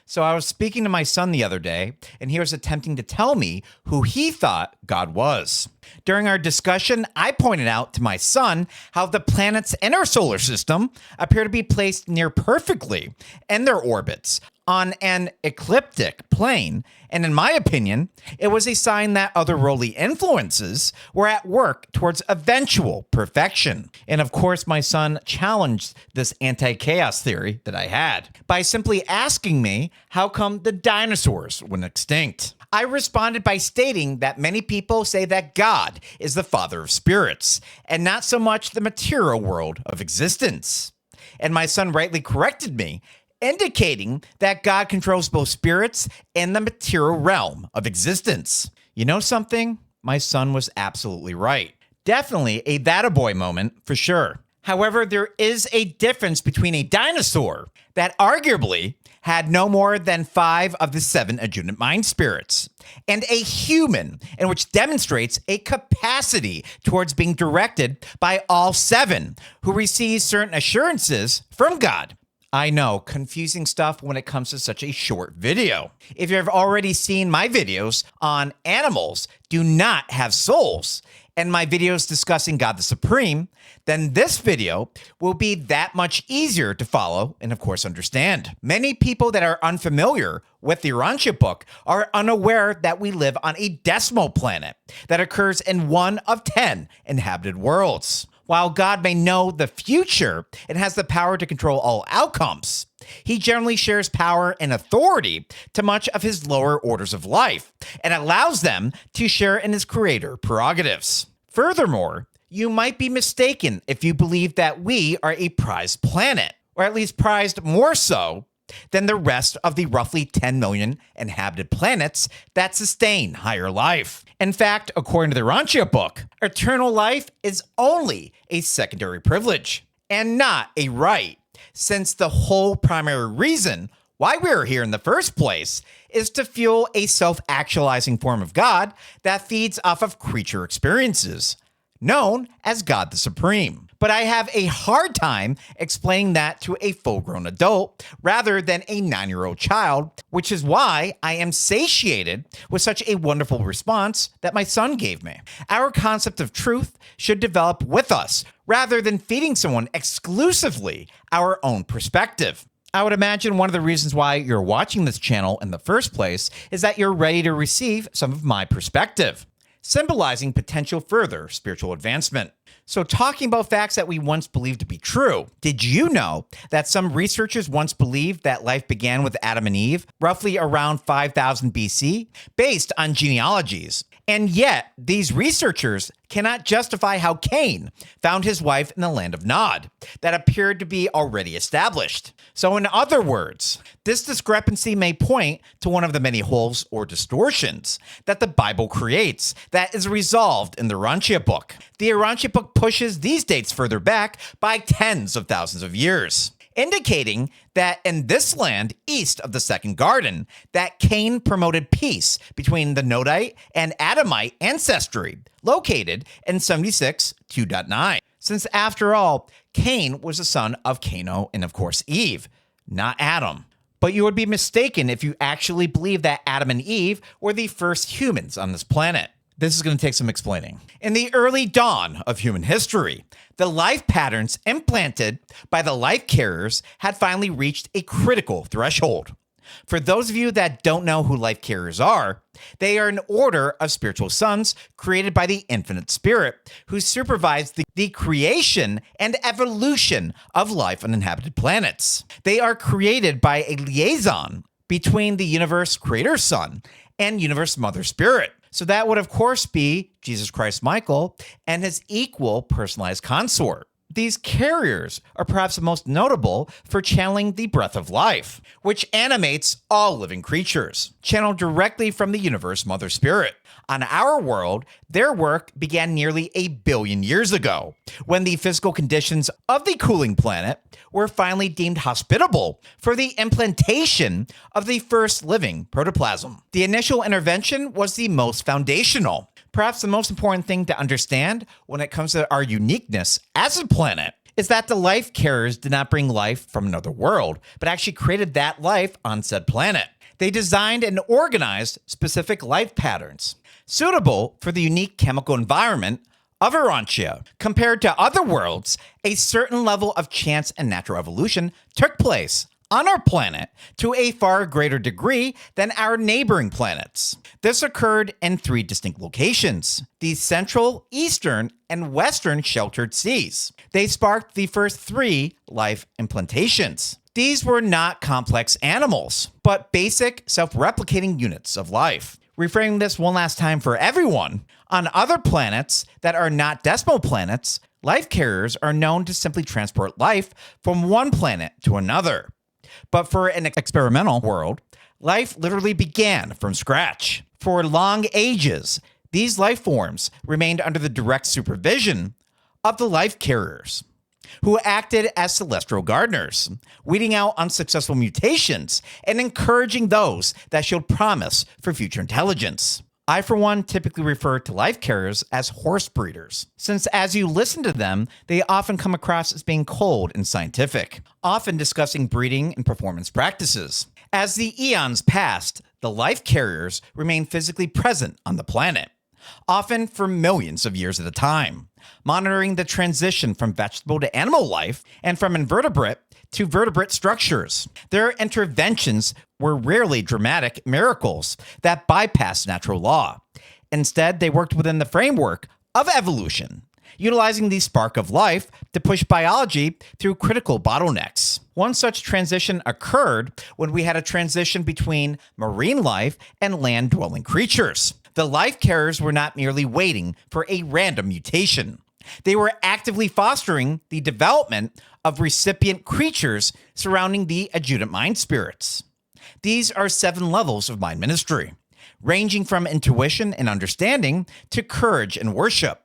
So I was speaking to my son the other day, and he was attempting to tell me who he thought God was. During our discussion, I pointed out to my son how the planets in our solar system appear to be placed near perfectly in their orbits on an ecliptic plane, and in my opinion, it was a sign that otherworldly influences were at work towards eventual perfection. And of course, my son challenged this anti-chaos theory that I had by simply asking me how come the dinosaurs went extinct. I responded by stating that many people say that God is the father of spirits, and not so much the material world of existence. And my son rightly corrected me, indicating that God controls both spirits and the material realm of existence. You know something? My son was absolutely right. Definitely a that a boy moment for sure. However, there is a difference between a dinosaur that arguably had no more than 5 of the 7 adjunct mind spirits, and a human in which demonstrates a capacity towards being directed by all 7, who receives certain assurances from God. I know, confusing stuff when it comes to such a short video. If you've already seen my videos on animals do not have souls, and my videos discussing God the Supreme, then this video will be that much easier to follow and of course understand. Many people that are unfamiliar with the Urantia book are unaware that we live on a decimal planet that occurs in 1 of 10 inhabited worlds. While God may know the future and has the power to control all outcomes, he generally shares power and authority to much of his lower orders of life and allows them to share in his creator prerogatives. Furthermore, you might be mistaken if you believe that we are a prized planet, or at least prized more so than the rest of the roughly 10 million inhabited planets that sustain higher life. In fact, according to the Urantia book, eternal life is only a secondary privilege and not a right, since the whole primary reason why we're here in the first place is to fuel a self-actualizing form of God that feeds off of creature experiences, known as God the Supreme. But I have a hard time explaining that to a full-grown adult rather than a 9-year-old child, which is why I am satiated with such a wonderful response that my son gave me. Our concept of truth should develop with us rather than feeding someone exclusively our own perspective. I would imagine one of the reasons why you're watching this channel in the first place is that you're ready to receive some of my perspective, symbolizing potential further spiritual advancement. So talking about facts that we once believed to be true, did you know that some researchers once believed that life began with Adam and Eve, roughly around 5000 BC, based on genealogies? And yet, these researchers cannot justify how Cain found his wife in the land of Nod, that appeared to be already established. So in other words, this discrepancy may point to one of the many holes or distortions that the Bible creates that is resolved in the Urantia book. The Urantia book pushes these dates further back by tens of thousands of years, indicating that in this land east of the second garden, that Cain promoted peace between the Nodite and Adamite ancestry located in 76 2.9. Since after all, Cain was the son of Cano and of course Eve, not Adam. But you would be mistaken if you actually believe that Adam and Eve were the first humans on this planet. This is going to take some explaining. In the early dawn of human history, the life patterns implanted by the life carriers had finally reached a critical threshold. For those of you that don't know who life carriers are, they are an order of spiritual sons created by the infinite spirit who supervise the creation and evolution of life on inhabited planets. They are created by a liaison between the universe creator son and universe mother spirit. So that would, of course, be Jesus Christ Michael and his equal personalized consort, These carriers are perhaps most notable for channeling the breath of life, which animates all living creatures, channeled directly from the universe Mother Spirit. On our world, their work began nearly 1 billion years ago, when the physical conditions of the cooling planet were finally deemed hospitable for the implantation of the first living protoplasm. The initial intervention was the most foundational. Perhaps the most important thing to understand when it comes to our uniqueness as a planet is that the life carriers did not bring life from another world, but actually created that life on said planet. They designed and organized specific life patterns suitable for the unique chemical environment of Urantia. Compared to other worlds, a certain level of chance and natural evolution took place on our planet to a far greater degree than our neighboring planets. This occurred in 3 distinct locations: the central, eastern, and western sheltered seas. They sparked the first 3 life implantations. These were not complex animals, but basic self-replicating units of life. Reframing this one last time for everyone, on other planets that are not decimal planets, life carriers are known to simply transport life from one planet to another. But for an experimental world, life literally began from scratch. For long ages, these life forms remained under the direct supervision of the life carriers, who acted as celestial gardeners, weeding out unsuccessful mutations and encouraging those that showed promise for future intelligence. I, for one, typically refer to life carriers as horse breeders, since as you listen to them, they often come across as being cold and scientific, often discussing breeding and performance practices. As the eons passed, the life carriers remained physically present on the planet, often for millions of years at a time, monitoring the transition from vegetable to animal life and from invertebrate to vertebrate structures. Their interventions were rarely dramatic miracles that bypassed natural law. Instead, they worked within the framework of evolution, utilizing the spark of life to push biology through critical bottlenecks. One such transition occurred when we had a transition between marine life and land-dwelling creatures. The life carriers were not merely waiting for a random mutation. They were actively fostering the development of recipient creatures surrounding the adjutant mind spirits. These are 7 levels of mind ministry, ranging from intuition and understanding to courage and worship,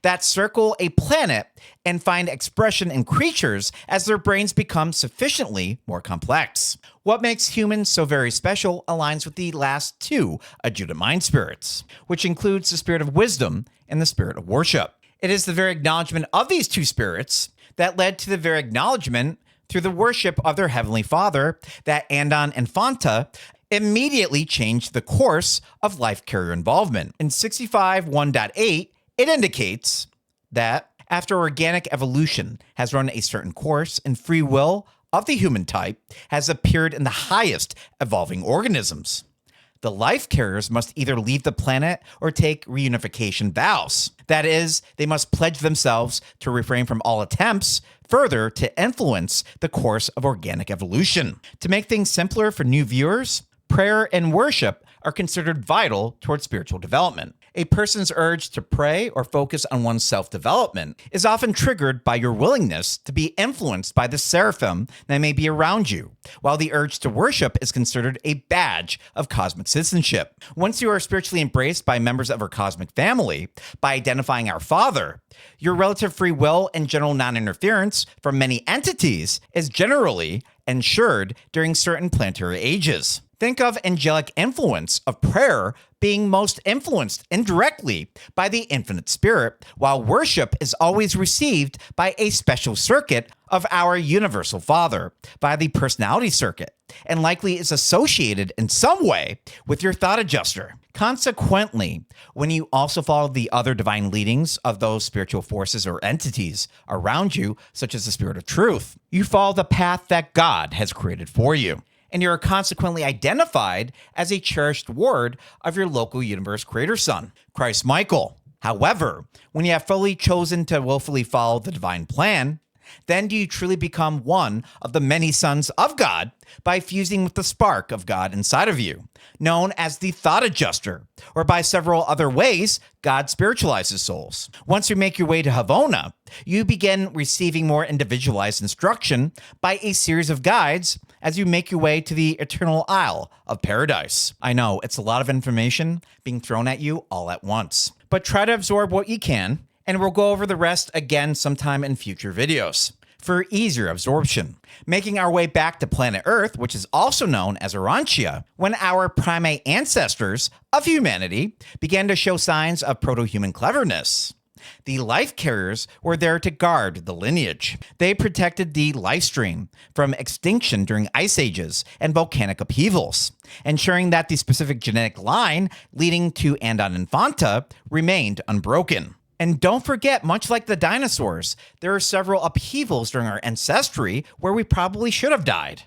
that circle a planet and find expression in creatures as their brains become sufficiently more complex. What makes humans so very special aligns with the last 2 adjutant mind spirits, which includes the spirit of wisdom and the spirit of worship. It is the very acknowledgement of these 2 spirits that led to the very acknowledgement through the worship of their Heavenly Father that Andon and Fanta immediately changed the course of life carrier involvement. In 65 1.8, it indicates that after organic evolution has run a certain course and free will of the human type has appeared in the highest evolving organisms, the life carriers must either leave the planet or take reunification vows. That is, they must pledge themselves to refrain from all attempts further to influence the course of organic evolution. To make things simpler for new viewers, prayer and worship are considered vital towards spiritual development. A person's urge to pray or focus on one's self-development is often triggered by your willingness to be influenced by the seraphim that may be around you, while the urge to worship is considered a badge of cosmic citizenship. Once you are spiritually embraced by members of our cosmic family, by identifying our Father, your relative free will and general non-interference from many entities is generally ensured during certain planetary ages. Think of angelic influence of prayer being most influenced indirectly by the infinite spirit, while worship is always received by a special circuit of our universal Father, by the personality circuit, and likely is associated in some way with your thought adjuster. Consequently, when you also follow the other divine leadings of those spiritual forces or entities around you, such as the Spirit of Truth, you follow the path that God has created for you, and you are consequently identified as a cherished ward of your local universe creator son, Christ Michael. However, when you have fully chosen to willfully follow the divine plan, Then do you truly become one of the many sons of God by fusing with the spark of God inside of you, known as the thought adjuster, or by several other ways, God spiritualizes souls. Once you make your way to Havona, you begin receiving more individualized instruction by a series of guides as you make your way to the eternal Isle of Paradise. I know, it's a lot of information being thrown at you all at once, but try to absorb what you can, and we'll go over the rest again sometime in future videos for easier absorption. Making our way back to planet Earth, which is also known as Urantia, when our primate ancestors of humanity began to show signs of proto-human cleverness. The life carriers were there to guard the lineage. They protected the life stream from extinction during ice ages and volcanic upheavals, ensuring that the specific genetic line leading to Andon Infanta remained unbroken. And don't forget, much like the dinosaurs, there are several upheavals during our ancestry where we probably should have died.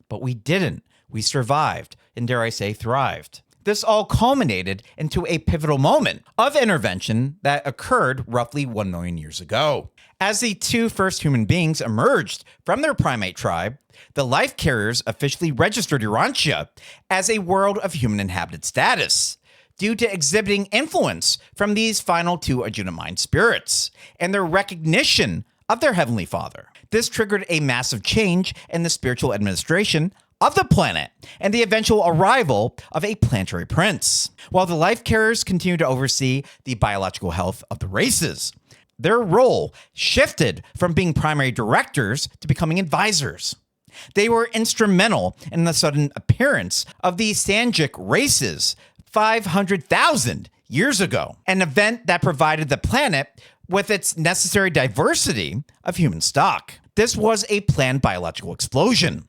But we didn't. We survived, and dare I say, thrived. This all culminated into a pivotal moment of intervention that occurred roughly 1 million years ago. As the two first human beings emerged from their primate tribe, the life carriers officially registered Urantia as a world of human inhabited status, due to exhibiting influence from these final two adjunct mind spirits and their recognition of their Heavenly Father. This triggered a massive change in the spiritual administration of the planet and the eventual arrival of a planetary prince. While the life carriers continue to oversee the biological health of the races, their role shifted from being primary directors to becoming advisors. They were instrumental in the sudden appearance of the Sanjic races 500,000 years ago, an event that provided the planet with its necessary diversity of human stock. This was a planned biological explosion,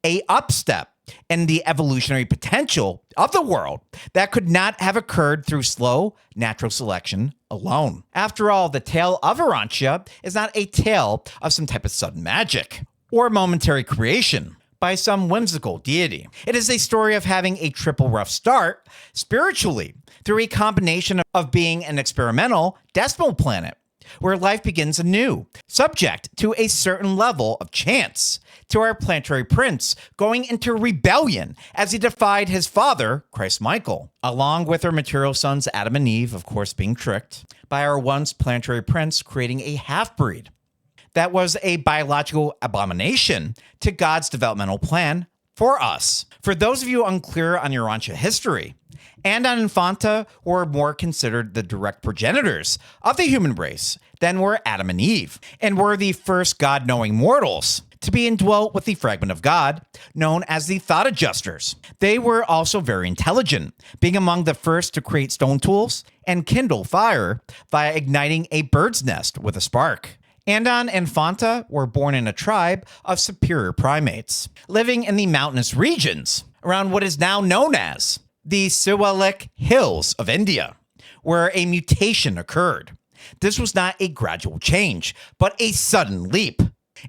a upstep in the evolutionary potential of the world that could not have occurred through slow natural selection alone. After all, the tale of Urantia is not a tale of some type of sudden magic or momentary creation by some whimsical deity. It is a story of having a triple rough start spiritually through a combination of being an experimental decimal planet where life begins anew, subject to a certain level of chance, to our planetary prince going into rebellion as he defied his father, Christ Michael, along with our material sons Adam and Eve, of course, being tricked by our once planetary prince creating a half-breed that was a biological abomination to God's developmental plan for us. For those of you unclear on Urantia history, Andon Infanta were more considered the direct progenitors of the human race than were Adam and Eve, and were the first God-knowing mortals to be indwelt with the fragment of God known as the thought adjusters. They were also very intelligent, being among the first to create stone tools and kindle fire via igniting a bird's nest with a spark. Andon and Infanta were born in a tribe of superior primates, living in the mountainous regions around what is now known as the Siwalik Hills of India, where a mutation occurred. This was not a gradual change, but a sudden leap.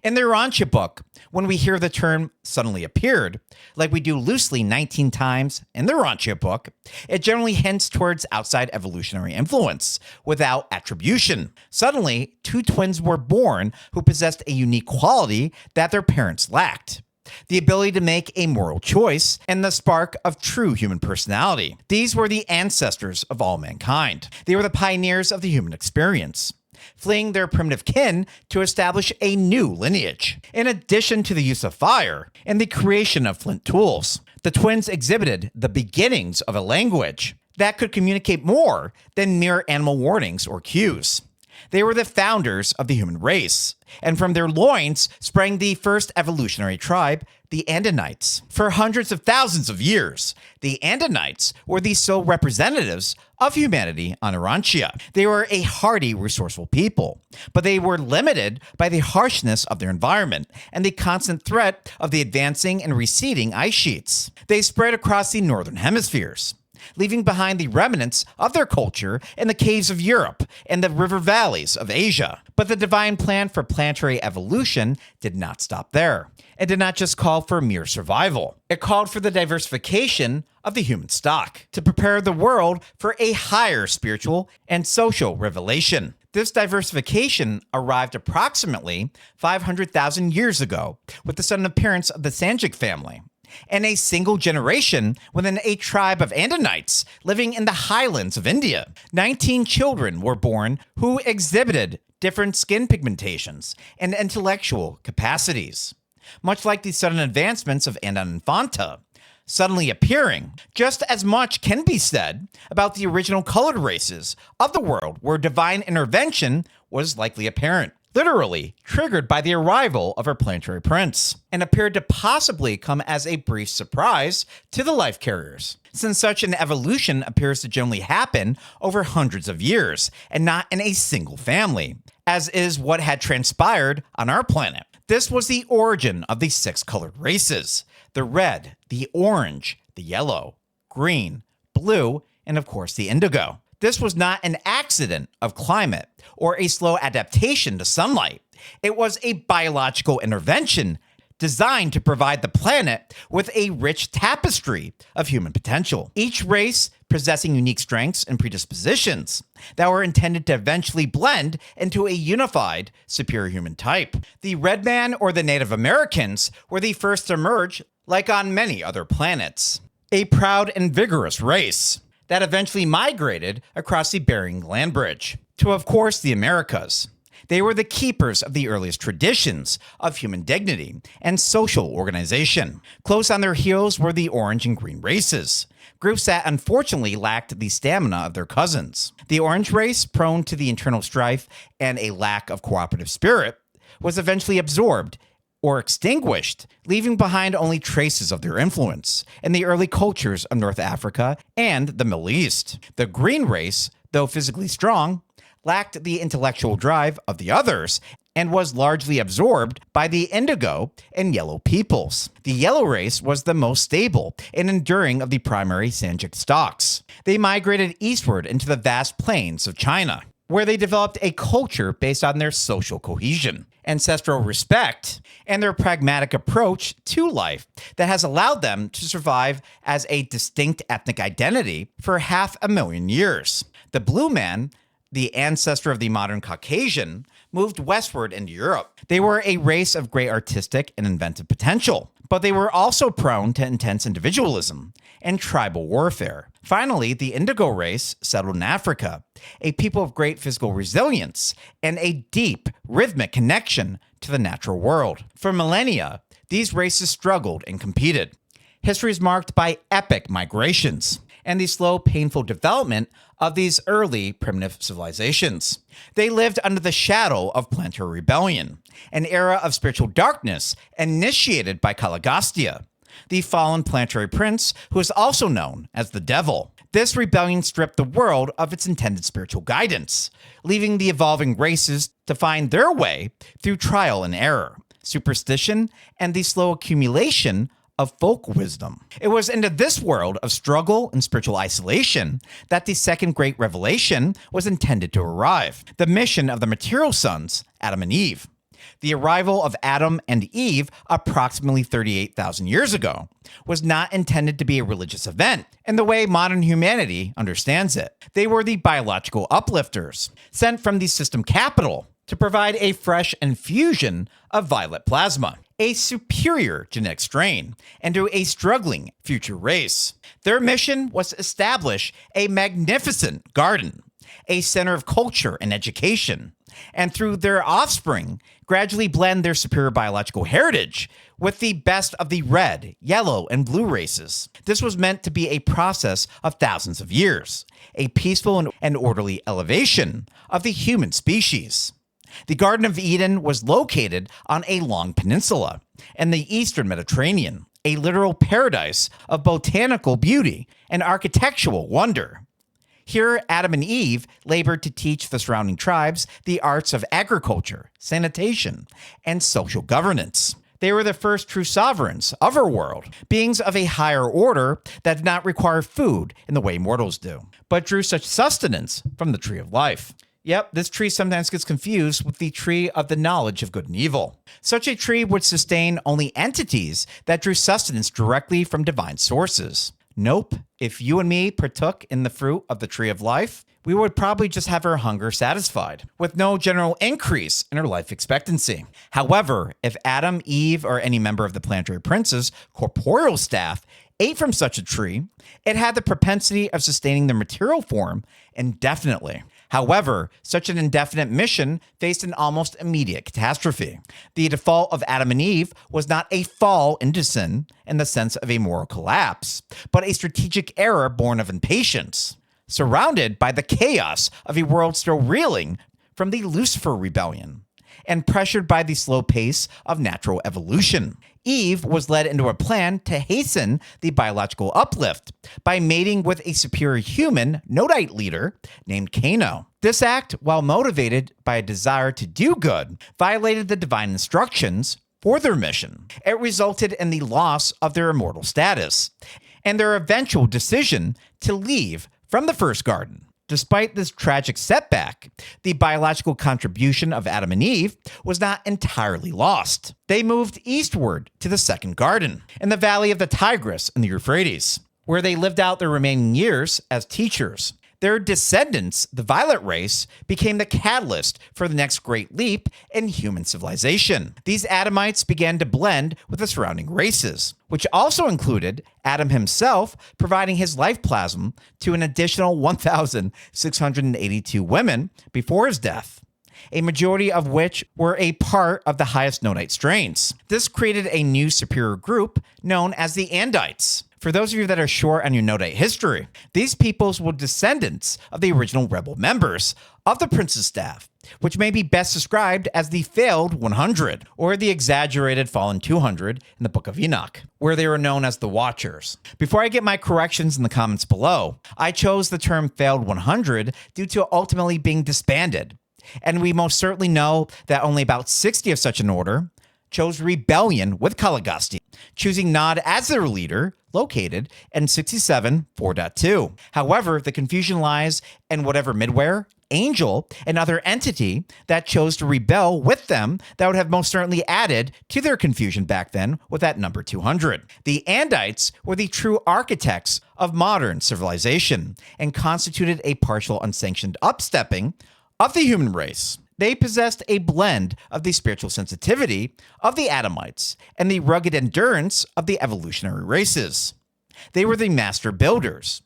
In the Urantia book, when we hear the term suddenly appeared, like we do loosely 19 times in the Urantia book, it generally hints towards outside evolutionary influence without attribution. Suddenly, two twins were born who possessed a unique quality that their parents lacked: the ability to make a moral choice and the spark of true human personality. These were the ancestors of all mankind. They were the pioneers of the human experience, fleeing their primitive kin to establish a new lineage. In addition to the use of fire and the creation of flint tools, the twins exhibited the beginnings of a language that could communicate more than mere animal warnings or cues. They were the founders of the human race, and from their loins sprang the first evolutionary tribe, the Andonites. For hundreds of thousands of years, the Andonites were the sole representatives of humanity on Urantia. They were a hardy, resourceful people, but they were limited by the harshness of their environment and the constant threat of the advancing and receding ice sheets. They spread across the northern hemispheres, leaving behind the remnants of their culture in the caves of Europe and the river valleys of Asia. But the divine plan for planetary evolution did not stop there. It did not just call for mere survival. It called for the diversification of the human stock to prepare the world for a higher spiritual and social revelation. This diversification arrived approximately 500,000 years ago with the sudden appearance of the Sanjic family. In a single generation within a tribe of Andinites living in the highlands of India, 19 children were born who exhibited different skin pigmentations and intellectual capacities. Much like the sudden advancements of Anna Infanta suddenly appearing, just as much can be said about the original colored races of the world where divine intervention was likely apparent, literally triggered by the arrival of our planetary prince, and appeared to possibly come as a brief surprise to the life carriers, since such an evolution appears to generally happen over hundreds of years and not in a single family, as is what had transpired on our planet. This was the origin of the 6 colored races: the red, the orange, the yellow, green, blue, and of course the indigo. This was not an accident of climate or a slow adaptation to sunlight. It was a biological intervention designed to provide the planet with a rich tapestry of human potential, each race possessing unique strengths and predispositions that were intended to eventually blend into a unified superior human type. The red man or the Native Americans were the first to emerge, like on many other planets, a proud and vigorous race that eventually migrated across the Bering Land Bridge to, of course, the Americas. They were the keepers of the earliest traditions of human dignity and social organization. Close on their heels were the orange and green races, groups that unfortunately lacked the stamina of their cousins. The orange race, prone to the internal strife and a lack of cooperative spirit, was eventually absorbed or extinguished, leaving behind only traces of their influence in the early cultures of North Africa and the Middle East. The green race, though physically strong, lacked the intellectual drive of the others and was largely absorbed by the indigo and yellow peoples. The yellow race was the most stable and enduring of the primary Sanjic stocks. They migrated eastward into the vast plains of China, where they developed a culture based on their social cohesion, ancestral respect, and their pragmatic approach to life that has allowed them to survive as a distinct ethnic identity for 500,000 years. The blue man, the ancestor of the modern Caucasian, moved westward into Europe. They were a race of great artistic and inventive potential, but they were also prone to intense individualism and tribal warfare. Finally, the indigo race settled in Africa, a people of great physical resilience and a deep rhythmic connection to the natural world. For millennia, these races struggled and competed. History is marked by epic migrations and the slow, painful development of these early primitive civilizations. They lived under the shadow of planetary rebellion, an era of spiritual darkness initiated by Caligastia, the fallen planetary prince who is also known as the devil. This rebellion stripped the world of its intended spiritual guidance, leaving the evolving races to find their way through trial and error, superstition, and the slow accumulation of folk wisdom. It was into this world of struggle and spiritual isolation that the second great revelation was intended to arrive, the mission of the material sons, Adam and Eve. The arrival of Adam and Eve approximately 38,000 years ago was not intended to be a religious event in the way modern humanity understands it. They were the biological uplifters, sent from the system capital to provide a fresh infusion of violet plasma, a superior genetic strain, into a struggling future race. Their mission was to establish a magnificent garden, a center of culture and education, and through their offspring, gradually blend their superior biological heritage with the best of the red, yellow, and blue races. This was meant to be a process of thousands of years, a peaceful and orderly elevation of the human species. The Garden of Eden was located on a long peninsula in the eastern Mediterranean, a literal paradise of botanical beauty and architectural wonder. Here, Adam and Eve labored to teach the surrounding tribes the arts of agriculture, sanitation, and social governance. They were the first true sovereigns of our world, beings of a higher order that did not require food in the way mortals do, but drew such sustenance from the tree of life. Yep, this tree sometimes gets confused with the tree of the knowledge of good and evil. Such a tree would sustain only entities that drew sustenance directly from divine sources. Nope. If you and me partook in the fruit of the tree of life, we would probably just have our hunger satisfied, with no general increase in our life expectancy. However, if Adam, Eve, or any member of the planetary prince's corporeal staff ate from such a tree, it had the propensity of sustaining their material form indefinitely. However, such an indefinite mission faced an almost immediate catastrophe. The default of Adam and Eve was not a fall into sin in the sense of a moral collapse, but a strategic error born of impatience, surrounded by the chaos of a world still reeling from the Lucifer rebellion, and pressured by the slow pace of natural evolution. Eve was led into a plan to hasten the biological uplift by mating with a superior human Nodite leader named Kano. This act, while motivated by a desire to do good, violated the divine instructions for their mission. It resulted in the loss of their immortal status and their eventual decision to leave from the first garden. Despite this tragic setback, the biological contribution of Adam and Eve was not entirely lost. They moved eastward to the second garden, in the valley of the Tigris and the Euphrates, where they lived out their remaining years as teachers. Their descendants, the Violate race, became the catalyst for the next great leap in human civilization. These Adamites began to blend with the surrounding races, which also included Adam himself providing his life plasm to an additional 1,682 women before his death, a majority of which were a part of the highest Nodite strains. This created a new superior group known as the Andites. For those of you that are short on your Nodite history, these peoples were descendants of the original rebel members of the prince's staff, which may be best described as the failed 100, or the exaggerated fallen 200 in the Book of Enoch, where they were known as the Watchers. Before I get my corrections in the comments below, I chose the term failed 100 due to ultimately being disbanded, and we most certainly know that only about 60 of such an order chose rebellion with Caligasti, choosing Nod as their leader, located in 67 4.2. However, the confusion lies in whatever midware, angel, and other entity that chose to rebel with them that would have most certainly added to their confusion back then with that number 200. The Andites were the true architects of modern civilization and constituted a partial unsanctioned upstepping of the human race. They possessed a blend of the spiritual sensitivity of the Adamites and the rugged endurance of the evolutionary races. They were the master builders,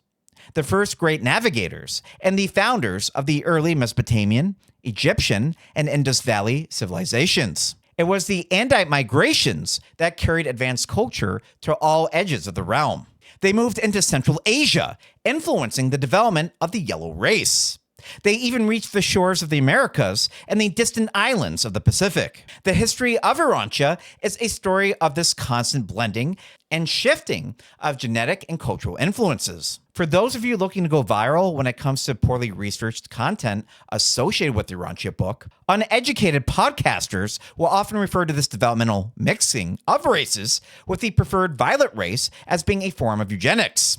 the first great navigators, and the founders of the early Mesopotamian, Egyptian, and Indus Valley civilizations. It was the Andite migrations that carried advanced culture to all edges of the realm. They moved into Central Asia, influencing the development of the Yellow race. They even reached the shores of the Americas and the distant islands of the Pacific. The history of Urantia is a story of this constant blending and shifting of genetic and cultural influences. For those of you looking to go viral when it comes to poorly researched content associated with the Urantia book, uneducated podcasters will often refer to this developmental mixing of races with the preferred Violate race as being a form of eugenics,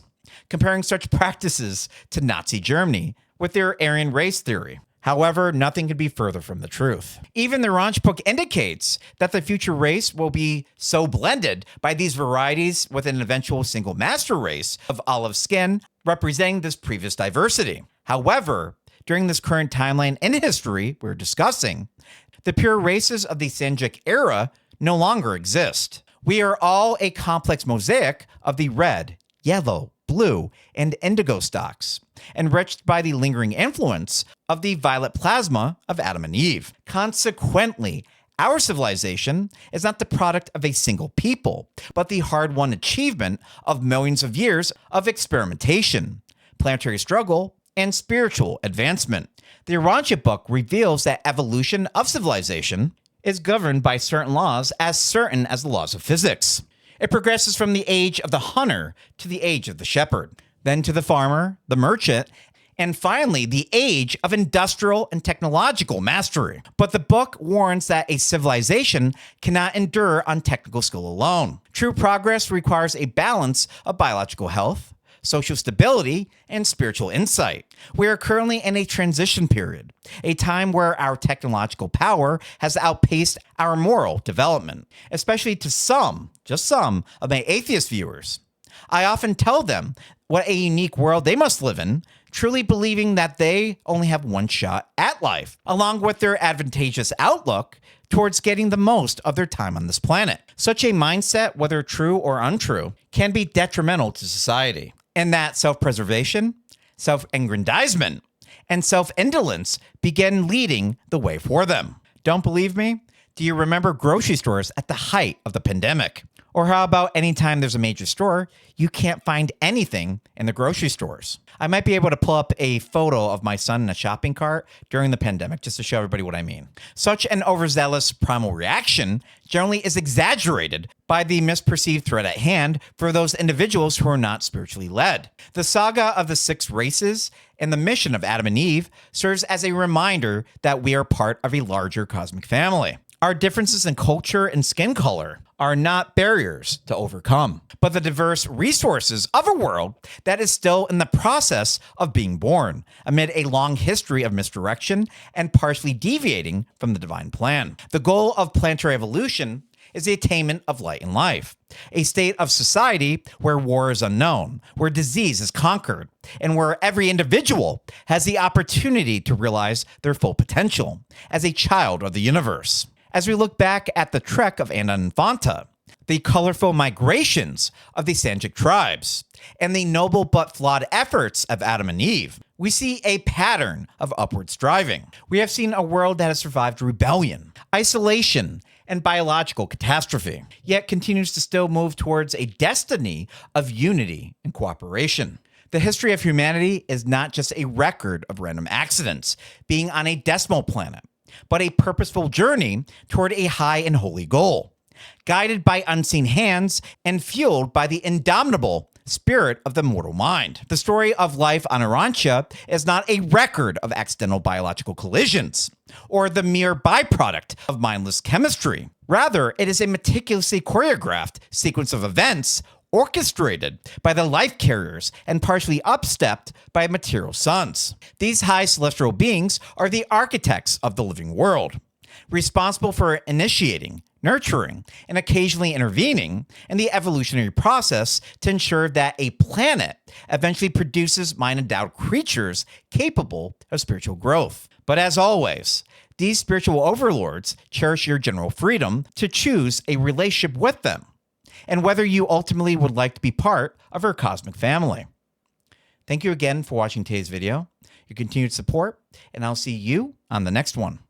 comparing such practices to Nazi Germany with their Aryan race theory. However, nothing could be further from the truth. Even the Urantia book indicates that the future race will be so blended by these varieties with an eventual single master race of olive skin representing this previous diversity. However, during this current timeline in history we're discussing, the pure races of the Sanjic era no longer exist. We are all a complex mosaic of the red, yellow, blue, and indigo stocks, enriched by the lingering influence of the violet plasma of Adam and Eve. Consequently, our civilization is not the product of a single people, but the hard-won achievement of millions of years of experimentation, planetary struggle, and spiritual advancement. The Urantia book reveals that evolution of civilization is governed by certain laws as certain as the laws of physics. It progresses from the age of the hunter to the age of the shepherd, then to the farmer, the merchant, and finally the age of industrial and technological mastery. But the book warns that a civilization cannot endure on technical skill alone. True progress requires a balance of biological health, social stability, and spiritual insight. We are currently in a transition period, a time where our technological power has outpaced our moral development, especially to some, just some, of my atheist viewers. I often tell them what a unique world they must live in, truly believing that they only have one shot at life, along with their advantageous outlook towards getting the most of their time on this planet. Such a mindset, whether true or untrue, can be detrimental to society, and that self-preservation, self-aggrandizement, and self-indolence begin leading the way for them. Don't believe me? Do you remember grocery stores at the height of the pandemic? Or how about anytime there's a major store, you can't find anything in the grocery stores? I might be able to pull up a photo of my son in a shopping cart during the pandemic just to show everybody what I mean. Such an overzealous primal reaction generally is exaggerated by the misperceived threat at hand for those individuals who are not spiritually led. The saga of the 6 races and the mission of Adam and Eve serves as a reminder that we are part of a larger cosmic family. Our differences in culture and skin color are not barriers to overcome, but the diverse resources of a world that is still in the process of being born amid a long history of misdirection and partially deviating from the divine plan. The goal of planetary evolution is the attainment of light and life, a state of society where war is unknown, where disease is conquered, and where every individual has the opportunity to realize their full potential as a child of the universe. As we look back at the trek of Anna and Infanta, the colorful migrations of the Sanjic tribes, and the noble but flawed efforts of Adam and Eve, we see a pattern of upward striving. We have seen a world that has survived rebellion, isolation, and biological catastrophe, yet continues to still move towards a destiny of unity and cooperation. The history of humanity is not just a record of random accidents being on a decimal planet, but a purposeful journey toward a high and holy goal, guided by unseen hands and fueled by the indomitable spirit of the mortal mind. The story of life on Urantia is not a record of accidental biological collisions or the mere byproduct of mindless chemistry. Rather, it is a meticulously choreographed sequence of events orchestrated by the life carriers and partially upstepped by material suns. These high celestial beings are the architects of the living world, responsible for initiating, nurturing, and occasionally intervening in the evolutionary process to ensure that a planet eventually produces mind-endowed creatures capable of spiritual growth. But as always, these spiritual overlords cherish your general freedom to choose a relationship with them, and whether you ultimately would like to be part of our cosmic family. Thank you again for watching today's video, your continued support, and I'll see you on the next one.